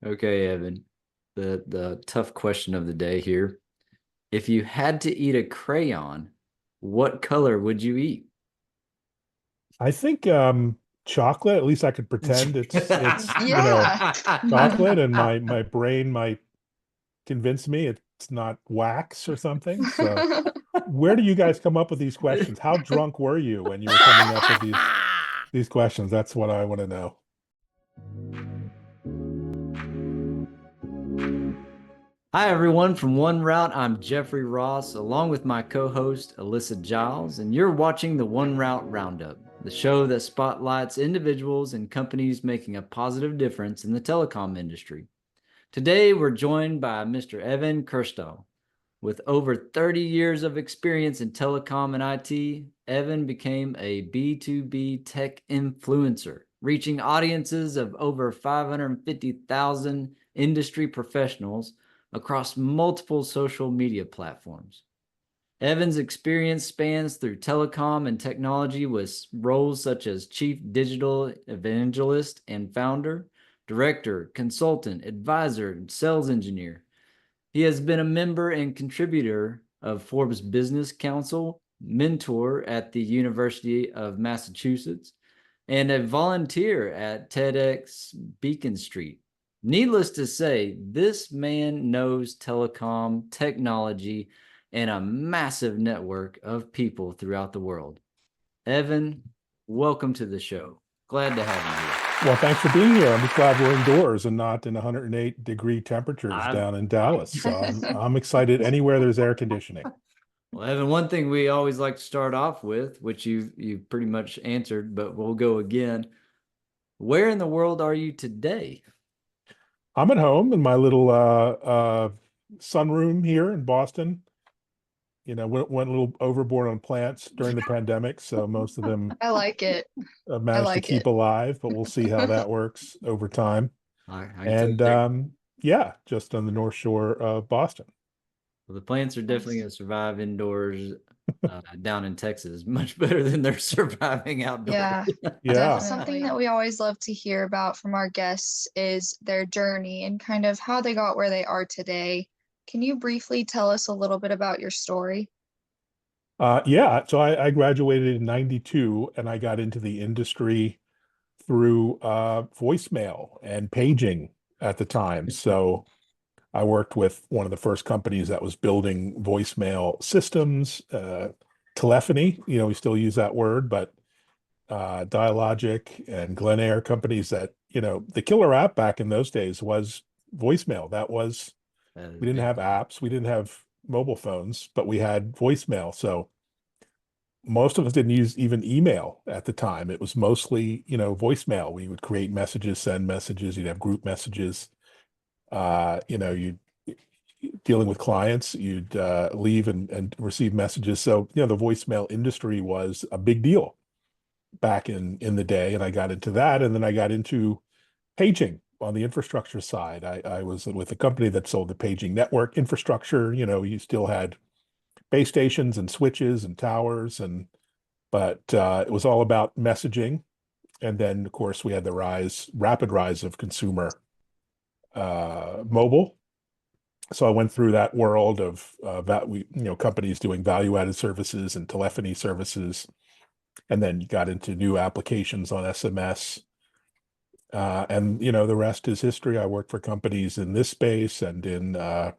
Okay, Evan. The tough question of the day here. If you had to eat a crayon, what color would you eat? I think chocolate, at least I could pretend it's Yeah. chocolate, and my brain might convince me it's not wax or something. So where do you guys come up with these questions? How drunk were you when you were coming up with these questions? That's what I want to know. Hi, everyone. From One Route, I'm Jeffrey Ross, along with my co host, Alyssa Giles, and you're watching the One Route Roundup, the show that spotlights individuals and companies making a positive difference in the telecom industry. Today, we're joined by Mr. Evan Kirstel. With over 30 years of experience in telecom and IT, Evan became a B2B tech influencer, reaching audiences of over 550,000 industry professionals across multiple social media platforms. Evan's experience spans through telecom and technology with roles such as Chief Digital Evangelist and Founder, Director, Consultant, Advisor, and Sales Engineer. He has been a member and contributor of Forbes Business Council, mentor at the University of Massachusetts, and a volunteer at TEDx Beacon Street. Needless to say, this man knows telecom, technology, and a massive network of people throughout the world. Evan, welcome to the show. Glad to have you here. Well, thanks for being here. I'm just glad we're indoors and not in 108-degree temperatures I, down in Dallas. So I'm excited anywhere there's air conditioning. Well, Evan, one thing we always like to start off with, which you've pretty much answered, but we'll go again. Where in the world are you today? I'm at home in my little sunroom here in Boston. Went a little overboard on plants during the pandemic, so most of them I like it. I managed to like keep it. alive, but we'll see how that works over time. I can tell you And yeah, just on the North Shore of Boston. well, the plants are definitely Nice. going to survive indoors down in Texas much better than they're surviving outdoors. Yeah, Yeah. something that we always love to hear about from our guests is their journey and kind of how they got where they are today. Can you briefly tell us a little bit about your story? Yeah, so I graduated in 92 and I got into the industry through voicemail and paging at the time. So I worked with one of the first companies that was building voicemail systems, telephony, we still use that word, but Dialogic and Glenair companies that, the killer app back in those days was voicemail. That is We didn't big have time. apps, we didn't have mobile phones, but we had voicemail. So most of us didn't use even email at the time. It was mostly, voicemail. We would create messages, send messages, you'd have group messages. You dealing with clients, you'd leave and receive messages. So, the voicemail industry was a big deal back in the day, and I got into that, and then I got into paging on the infrastructure side. I was with a company that sold the paging network infrastructure. You still had base stations and switches and towers, but it was all about messaging. And then, of course, we had the rapid rise of consumer mobile. So I went through that world of that companies doing value-added services and telephony services, and then you got into new applications on SMS. And the rest is history. I worked for companies in this space and in a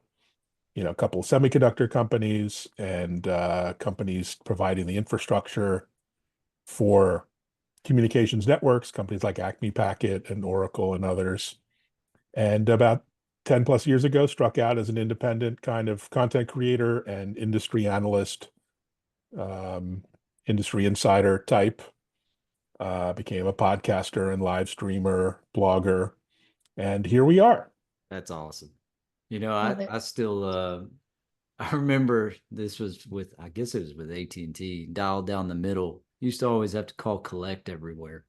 couple of semiconductor companies and companies providing the infrastructure for communications networks, companies like Acme Packet and Oracle and others. And about 10 plus years ago, struck out as an independent kind of content creator and industry analyst, industry insider type. Became a podcaster and live streamer, blogger, and here we are. That's awesome. You know, I, Love it. I still I remember this was with I guess it was with AT&T, dial down the middle. Used to always have to call collect everywhere.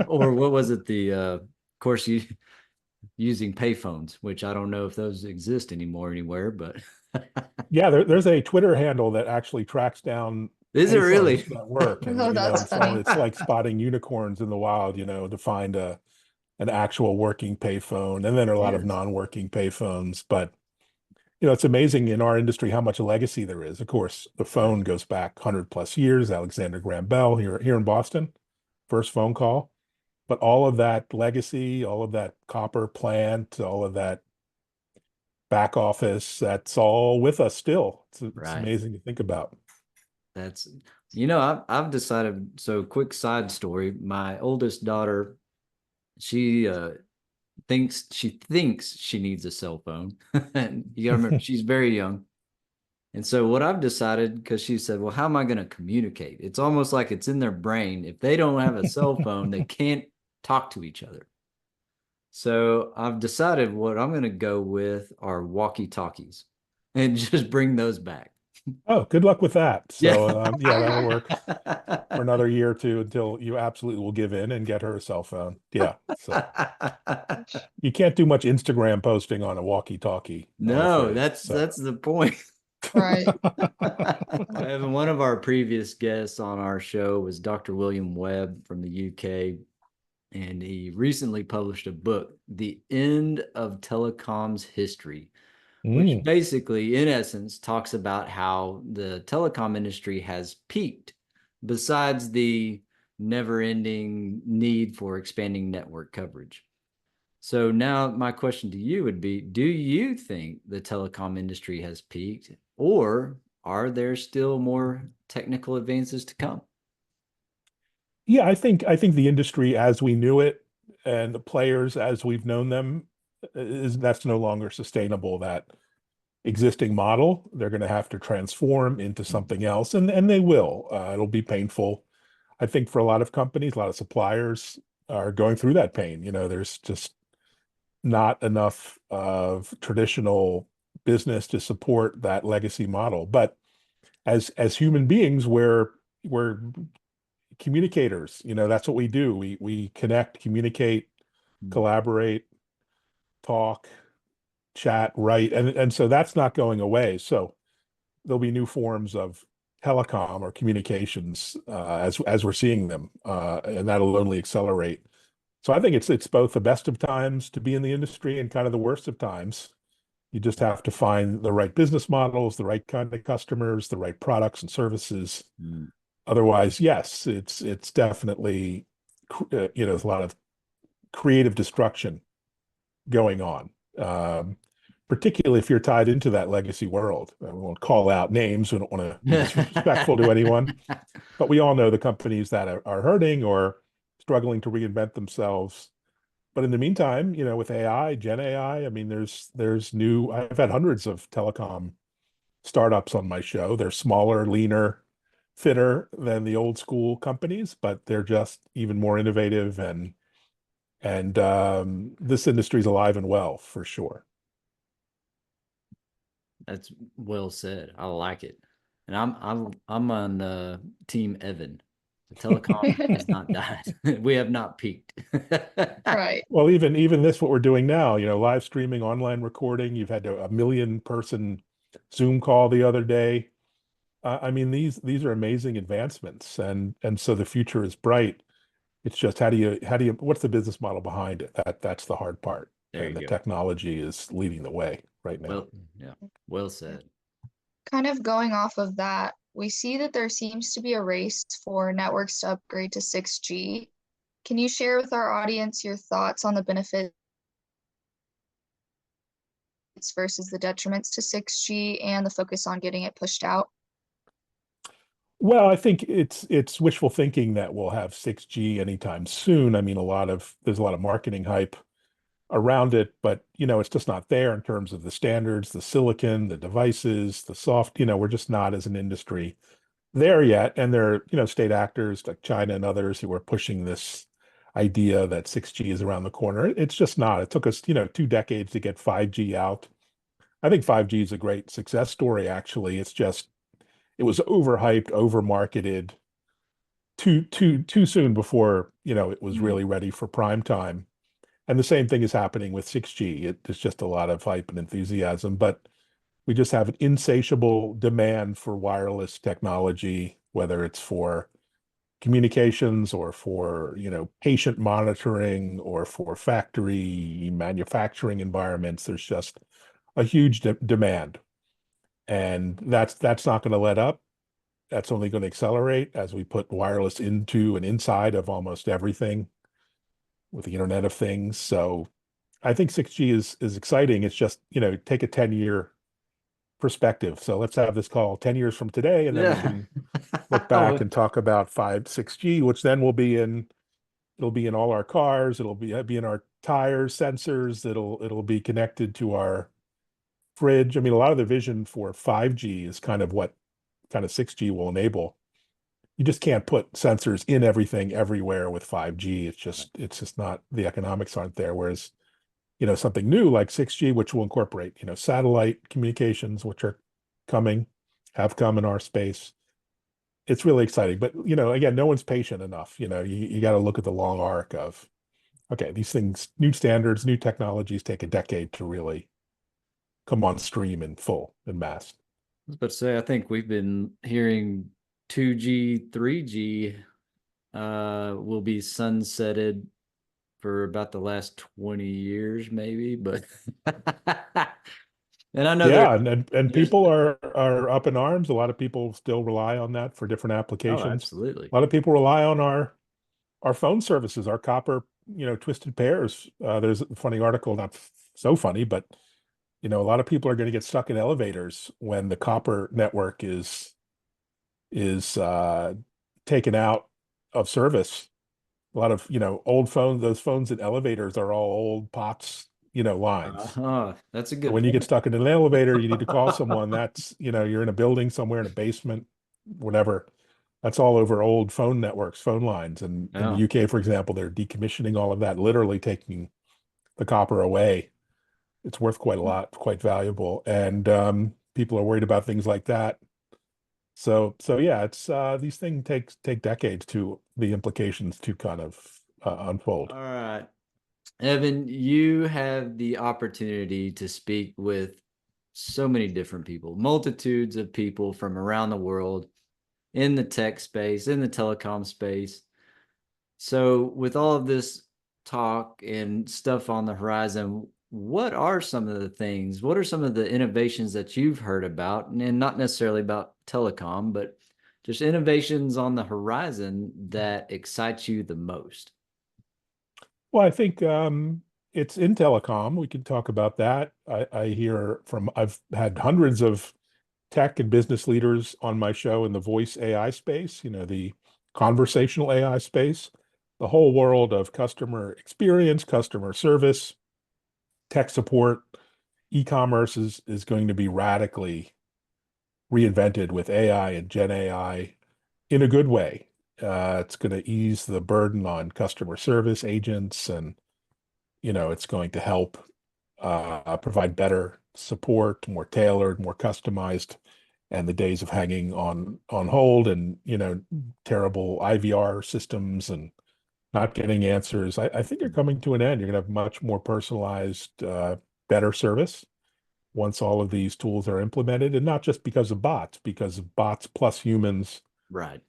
Or what was it? Of course, you using payphones, which I don't know if those exist anymore anywhere, but Yeah, there's a Twitter handle that actually tracks down is it payphones really? that work, and Oh, that's it's fun. funny. It's like spotting unicorns in the wild, to find an actual working payphone, and then a lot of Yes. non-working payphones. But it's amazing in our industry how much legacy there is. Of course, the phone goes back 100+ years. Alexander Graham Bell here in Boston, first phone call. But all of that legacy, all of that copper plant, all of that back office, that's all with us still. It's Right. amazing to think about. That's, I've decided. So, quick side story. My oldest daughter, she thinks she needs a cell phone. And you gotta remember, she's very young. And so what I've decided, because she said, well, how am I going to communicate? It's almost like it's in their brain. If they don't have a cell phone, they can't talk to each other. So I've decided what I'm going to go with are walkie-talkies and just bring those back. Oh, good luck with that. So, Yeah. that'll work for another year or two until you absolutely will give in and get her a cell phone. Yeah. So you can't do much Instagram posting on a walkie-talkie, I'm No, afraid. that's the point. Right. Evan, one of our previous guests on our show was Dr. William Webb from the UK, and he recently published a book, The End of Telecom's History, which basically, in essence, talks about how the telecom industry has peaked, besides the never-ending need for expanding network coverage. So now my question to you would be, do you think the telecom industry has peaked, or are there still more technical advances to come? Yeah, I think the industry as we knew it and the players as we've known them that's no longer sustainable. That existing model, they're going to have to transform into something else, and they will. It'll be painful. I think for a lot of companies, a lot of suppliers are going through that pain. There's just not enough of traditional business to support that legacy model. But as human beings, we're communicators. That's what we do. We connect, communicate, collaborate, talk, chat, write, and so that's not going away. So there'll be new forms of telecom or communications as we're seeing them, and that'll only accelerate. So I think it's both the best of times to be in the industry and kind of the worst of times. You just have to find the right business models, the right kind of customers, the right products and services. Otherwise, yes, it's definitely there's a lot of creative destruction going on. Particularly if you're tied into that legacy world. I won't call out names. We don't want to be disrespectful to anyone, but we all know the companies that are hurting or struggling to reinvent themselves. But in the meantime, with AI, Gen AI, I mean, there's new. I've had hundreds of telecom startups on my show. They're smaller, leaner, fitter than the old school companies, but they're just even more innovative, and this industry is alive and well for sure. That's well said. I like it. And I'm on team Evan. The telecom has not died. We have not peaked. Right. Well, even this, what we're doing now, live streaming, online recording. You've had a 1 million-person Zoom call the other day. I mean, these are amazing advancements, and so the future is bright. It's just how do you what's the business model behind it? That's the hard part. There And you the go. technology is leading the way right now. Well, yeah, well said. Kind of going off of that, we see that there seems to be a race for networks to upgrade to 6G. Can you share with our audience your thoughts on the benefits versus the detriments to 6G and the focus on getting it pushed out? Well, I think it's wishful thinking that we'll have 6G anytime soon. I mean, there's a lot of marketing hype around it, but it's just not there in terms of the standards, the silicon, the devices, the soft. We're just not as an industry there yet. And there are, state actors like China and others who are pushing this idea that 6G is around the corner. It's just not. It took us, 2 decades to get 5G out. I think 5G is a great success story, actually. It was overhyped, overmarketed too soon before, it was really ready for prime time. And the same thing is happening with 6G. It's just a lot of hype and enthusiasm, but we just have an insatiable demand for wireless technology, whether it's for communications or for, patient monitoring or for factory manufacturing environments. There's just a huge demand. And that's not going to let up. That's only going to accelerate as we put wireless into and inside of almost everything with the Internet of Things. So I think 6G is exciting. It's just, take a 10-year perspective. So let's have this call 10 years from today, and then we Yeah. can look back and talk about 6G, which then it'll be in all our cars. It'll be in our tires, sensors. It'll be connected to our fridge. I mean, a lot of the vision for 5G is kind of what kind of 6G will enable. You just can't put sensors in everything everywhere with 5G. It's just not, the economics aren't there. Whereas, something new like 6G, which will incorporate, satellite communications, which have come in our space. It's really exciting. But, again, no one's patient enough. You got to look at the long arc of, okay, these things, new standards, new technologies take a decade to really come on stream in full and mass. I was about to say, I think we've been hearing 2G, 3G will be sunsetted for about the last 20 years, maybe, but and I know and people are up in arms. A lot of people still rely on that for different applications. absolutely. A lot of people rely on our phone services, our copper, twisted pairs. There's a funny article, not so funny, but a lot of people are going to get stuck in elevators when the copper network is taken out of service. A lot of, old phones, those phones in elevators are all old POTS, lines. That's a So good when you get point. stuck in an elevator, you need to call someone. That's, you're in a building somewhere in a basement, whatever. That's all over old phone networks, phone lines. And in the Yeah. UK, for example, they're decommissioning all of that, literally taking the copper away. It's worth quite a lot, quite valuable. And people are worried about things like that. So yeah, it's these things take decades to the implications to kind of unfold. All right. Evan, you have the opportunity to speak with so many different people, multitudes of people from around the world in the tech space, in the telecom space. So, with all of this talk and stuff on the horizon, what are some of the things? What are some of the innovations that you've heard about? And not necessarily about telecom, but just innovations on the horizon that excite you the most? Well, I think it's in telecom. We can talk about that. I've had hundreds of tech and business leaders on my show in the voice AI space, the conversational AI space, the whole world of customer experience, customer service, tech support, e-commerce is going to be radically reinvented with AI and Gen AI in a good way. It's going to ease the burden on customer service agents, and it's going to help provide better support, more tailored, more customized, and the days of hanging on hold and terrible IVR systems and not getting answers, I think are coming to an end. You're going to have much more personalized, better service once all of these tools are implemented, and not just because of bots plus humans Right.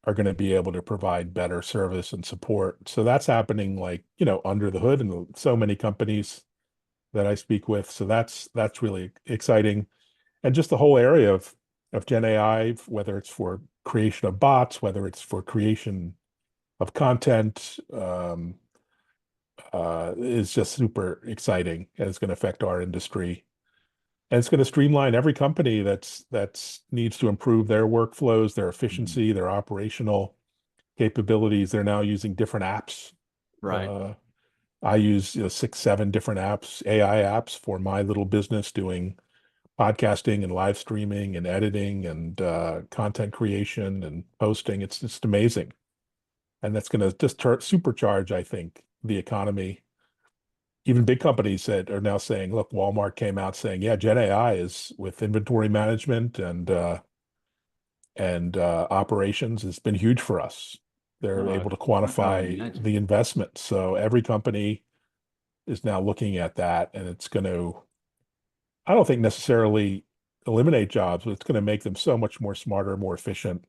are going to be able to provide better service and support. So that's happening like, under the hood in so many companies that I speak with. So that's really exciting. And just the whole area of Gen AI, whether it's for creation of bots, whether it's for creation of content, is just super exciting, and it's going to affect our industry. And it's going to streamline every company that's needs to improve their workflows, their efficiency, their operational capabilities. They're now using different apps. Right. I use 6, 7 different apps, AI apps for my little business doing podcasting and live streaming and editing and content creation and posting. It's just amazing. And that's going to just supercharge, I think, the economy. Even big companies that are now saying, look, Walmart came out saying, yeah, Gen AI is with inventory management and operations has been huge for us. They're able to I can only quantify imagine. the investment. So every company is now looking at that, and it's going to, I don't think necessarily eliminate jobs, but it's going to make them so much more smarter, more efficient,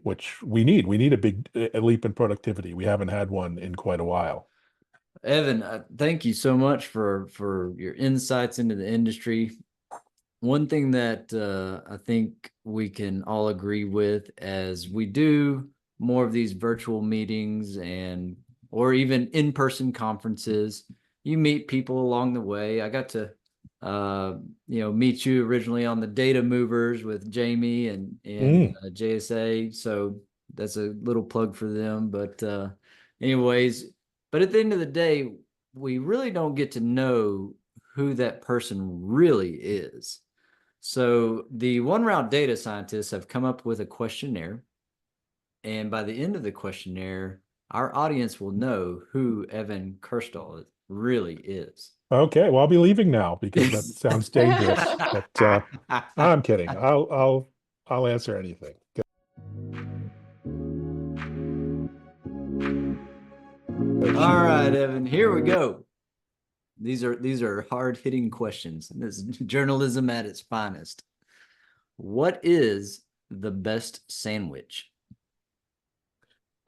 which we need. We need a leap in productivity. We haven't had one in quite a while. Evan, thank you so much for your insights into the industry. One thing that I think we can all agree with as we do more of these virtual meetings or even in-person conferences, you meet people along the way. I got to meet you originally on the data movers with Jamie and JSA. So that's a little plug for them. But anyways, but at the end of the day, we really don't get to know who that person really is. So the One Route data scientists have come up with a questionnaire. And by the end of the questionnaire, our audience will know who Evan Kirstel really is. Okay, well, I'll be leaving now because that sounds dangerous. But I'm kidding. I'll answer anything. All right, Evan, here we go. These are hard-hitting questions. This is journalism at its finest. What is the best sandwich?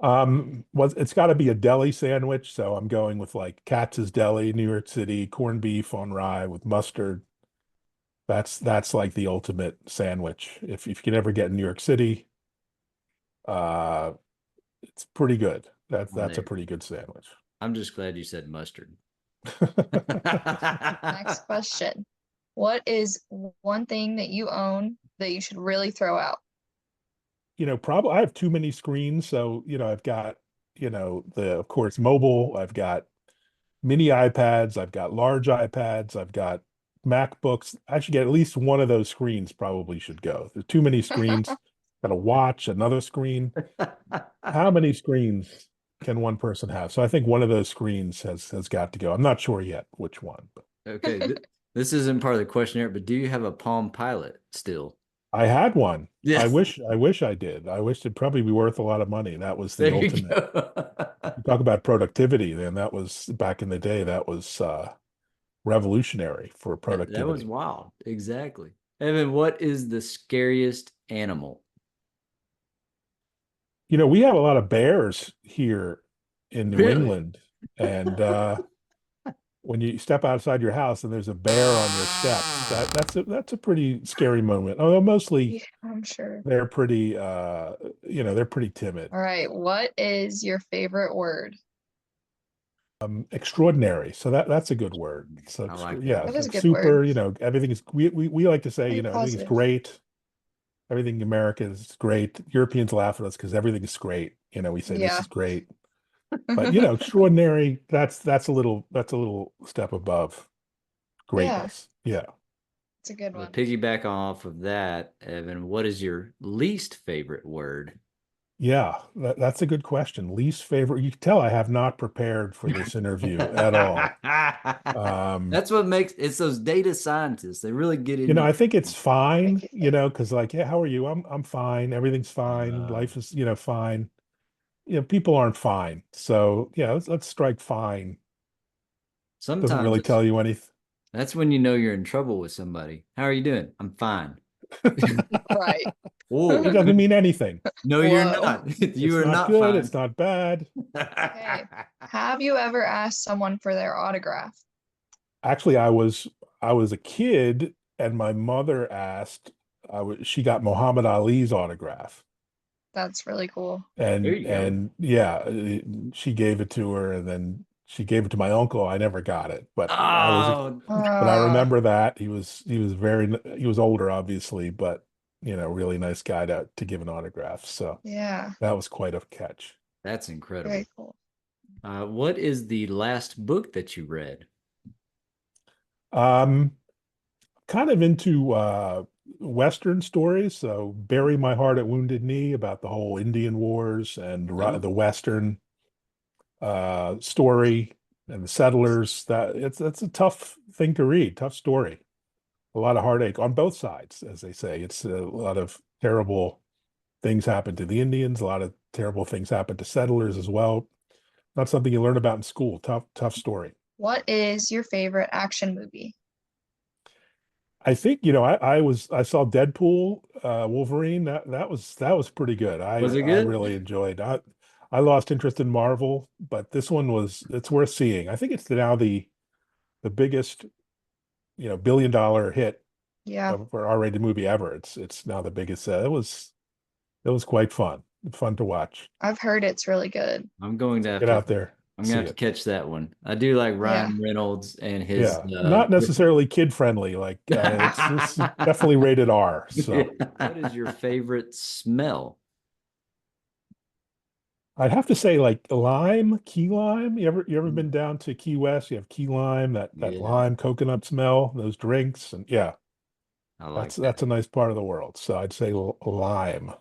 Well, it's got to be a deli sandwich, so I'm going with like Katz's Deli, New York City, corned beef on rye with mustard. That's like the ultimate sandwich. If you can ever get in New York City, it's pretty good. That's a pretty good sandwich. I'm just glad you said mustard. Next question. What is one thing that you own that you should really throw out? Probably I have too many screens. So, I've got, of course, mobile. I've got mini iPads. I've got large iPads. I've got MacBooks. I should get at least one of those screens probably should go. There's too many screens. Got a watch, another screen. How many screens can one person have? So I think one of those screens has got to go. I'm not sure yet which one. But. Okay, this isn't part of the questionnaire, but do you have a Palm Pilot still? I had one. Yeah. I wish I did. I wish it'd probably be worth a lot of money. That was the ultimate. Talk about productivity, then that was back in the day, that was revolutionary for productivity. That was wild. Exactly. Evan, what is the scariest animal? We have a lot of bears here in New England, and when you step outside your house and there's a bear on your steps, that's a pretty scary moment. Although mostly, I'm sure they're pretty, they're pretty timid. All right, what is your favorite word? Extraordinary. So that's a good word. So I like yeah, that is a good super. word. Everything is. We like to say, Very everything's positive. great. Everything in America is great. Europeans laugh at us because everything is great. We say this is great. But extraordinary, that's a little step above greatness. Yeah. It's a good one. To piggyback off of that, Evan, what is your least favorite word? Yeah, that's a good question. Least favorite. You can tell I have not prepared for this interview at all. That's what makes it's those data scientists. They really get in. I think it's fine, because like, yeah, how are you? I'm fine. Everything's fine. Life is, fine. People aren't fine. So yeah, let's strike fine. Sometimes doesn't really tell you anything. That's when you know you're in trouble with somebody. How are you doing? I'm fine. Right. Whoa. It doesn't mean anything. No, you're not. You are not good. fine. It's not bad. Okay. Have you ever asked someone for their autograph? Actually, I was a kid and my mother asked, she got Muhammad Ali's autograph. That's really cool. And yeah, she gave it to her and then she gave it to my uncle. I never got it, but but I remember that he was older, obviously, but really nice guy to give an autograph. So yeah, that was quite a catch. That's incredible. Very cool. What is the last book that you read? Kind of into Western stories. So Bury My Heart at Wounded Knee about the whole Indian Wars and the Western story and the settlers. That's a tough thing to read, tough story. A lot of heartache on both sides, as they say. It's a lot of terrible things happen to the Indians. A lot of terrible things happen to settlers as well. Not something you learn about in school. Tough story. What is your favorite action movie? I think, I saw Deadpool, Wolverine. That was pretty good. Was it I good? really enjoyed. I lost interest in Marvel, but this one it's worth seeing. I think it's now the biggest, billion-dollar hit Yeah, for R-rated movie ever. It's now the biggest. It was quite fun to watch. I've heard it's really good. I'm going to have Get to out there, I'm gonna see have to it. catch that one. I do like Yeah. Ryan Reynolds and his Yeah, not necessarily kid friendly. Like it's definitely rated R. So What is your favorite smell? I'd have to say like key lime. You ever been down to Key West? You have key lime, that Yeah, lime coconut smell, those drinks, and yeah, I like that's a nice part of the world. So I'd say lime.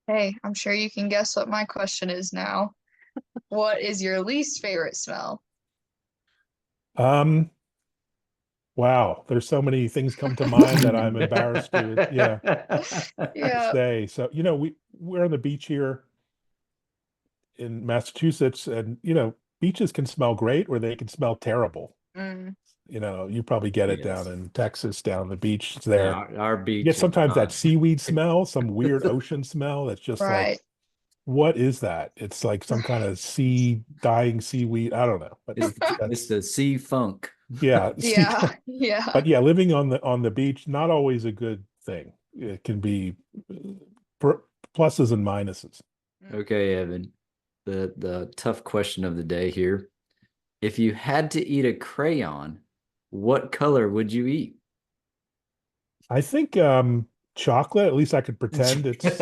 Hey, I'm sure you can guess what my question is now. What is your least favorite smell? Um, wow, there's so many things come to mind that I'm embarrassed to, yeah, Yeah. say. So, we're on the beach here in Massachusetts, and beaches can smell great or they can smell terrible. Mm, You probably get it down Yes. in Texas, down the beach Yeah, there. our You get beach is sometimes that not. seaweed smell, some weird ocean smell that's just like, right. what is that? It's like some kind of dying seaweed. I don't know, but It's the sea funk. yeah, Yeah. Yeah. but yeah, living on the beach, not always a good thing. It can be pluses and minuses. Mm. Okay, Evan. The tough question of the day here. If you had to eat a crayon, what color would you eat? I think chocolate, at least I could pretend it's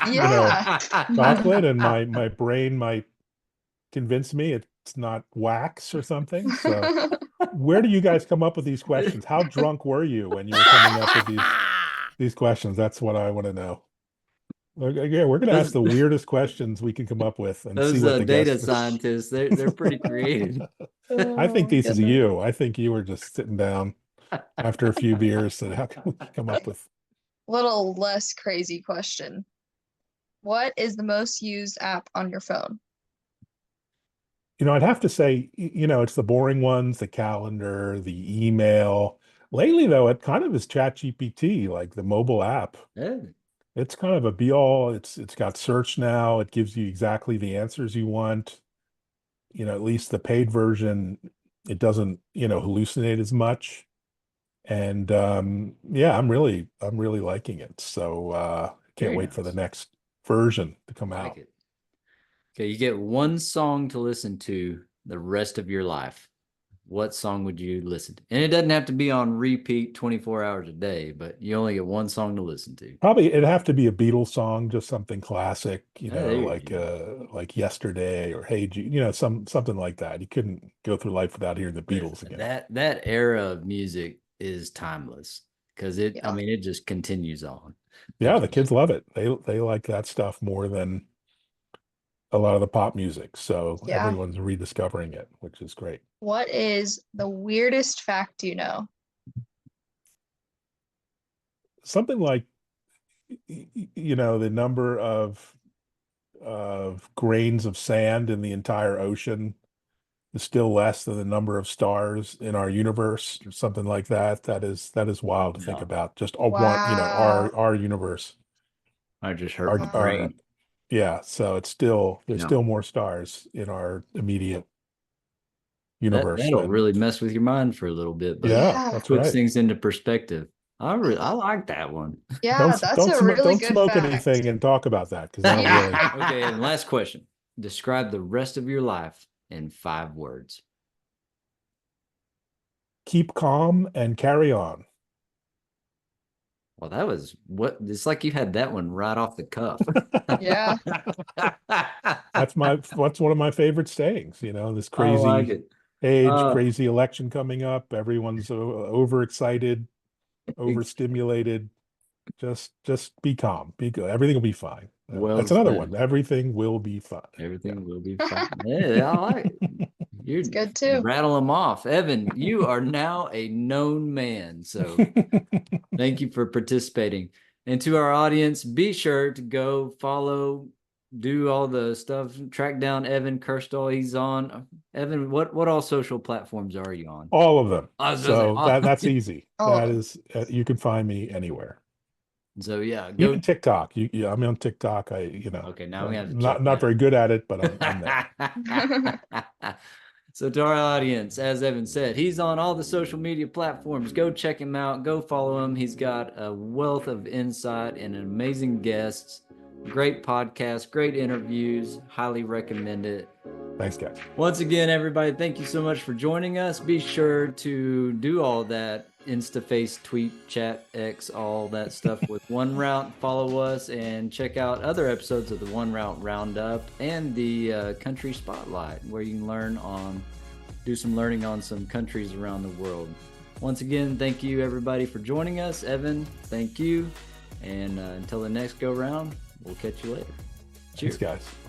Yeah. chocolate, and my brain might convince me it's not wax or something. So where do you guys come up with these questions? How drunk were you when you were coming up with these questions? That's what I want to know. Yeah, we're going to ask Those, the weirdest questions we can come up with and see those what the data guests. scientists, they're pretty creative. I think Oh, this is goodness. you. I think you were just sitting down after a few beers. So how can we come up with? Little less crazy question. What is the most used app on your phone? I'd have to say, it's the boring ones, the calendar, the email. Lately, though, it kind of is ChatGPT, like the mobile app. Yeah, It's kind of a be all. It's got search now. It gives you exactly the answers you want. At least the paid version, it doesn't, hallucinate as much. And yeah, I'm really liking it. So can't very wait for the nice. next version to come I like out. it. Okay, you get one song to listen to the rest of your life. What song would you listen to? And it doesn't have to be on repeat 24 hours a day, but you only get one song to listen to. Probably it'd have to be a Beatles song, just something classic, Oh, there you like go. Yesterday or Hey Jude, something like that. You couldn't go through life without hearing the Beatles Listen, again. that era of music is timeless because I Yeah. mean, it just continues on. It Yeah, the just, kids love it. They like that stuff more than a lot of the pop music. So Yeah. everyone's rediscovering it, which is great. What is the weirdest fact you know? Something like the number of grains of sand in the entire ocean is still less than the number of stars in our universe, or something like that. That is wild to think no, about. Just Wow. our universe. I just hurt Our my Wow. brain. Yeah, so there's No, still more stars in our immediate that universe that'll than really mess with your mind for a little bit, but yeah, Yeah. that's puts right. things into perspective. I Uh, like that one. yeah, that's a really Don't good smoke fact. anything and talk about that because that'll Yeah. really Okay, and last question. Describe the rest of your life in 5 words. keep calm and carry on. Well, that was what it's like you had that one right off the cuff. Yeah. That's one of my favorite sayings, this I like crazy it. age, Uh, crazy election coming up. Everyone's overexcited, overstimulated. Just be calm, be good. Everything will be fine. well That's another one. said. Everything will be fine. Everything will be Yeah. fine. Yeah, I like it. It's You good too. rattle them off. Evan, you are now a known man. So thank you for participating. And to our audience, be sure to go follow do all the stuff. Track down Evan Kirstel. He's on. Evan, what all social platforms are you on? All of them. I was gonna say, So that's easy. All of That them. is, you can find me anywhere. So yeah, go. Even TikTok. Yeah, I'm on TikTok. Okay, now we have to not check not that. very good at it, but I'm there. So to our audience, as Evan said, he's on all the social media platforms. Go check him out. Go follow him. He's got a wealth of insight and amazing guests. Great podcast, great interviews. Highly recommend it. Thanks, guys. Once again, everybody, thank you so much for joining us. Be sure to do all that Instaface, tweet, chat, X, all that stuff with One Route. Follow us and check out other episodes of the One Route Roundup and the Country Spotlight, where you can do some learning on some countries around the world. Once again, thank you everybody for joining us. Evan, thank you. And until the next go round, we'll catch you later. Cheers. Thanks, guys.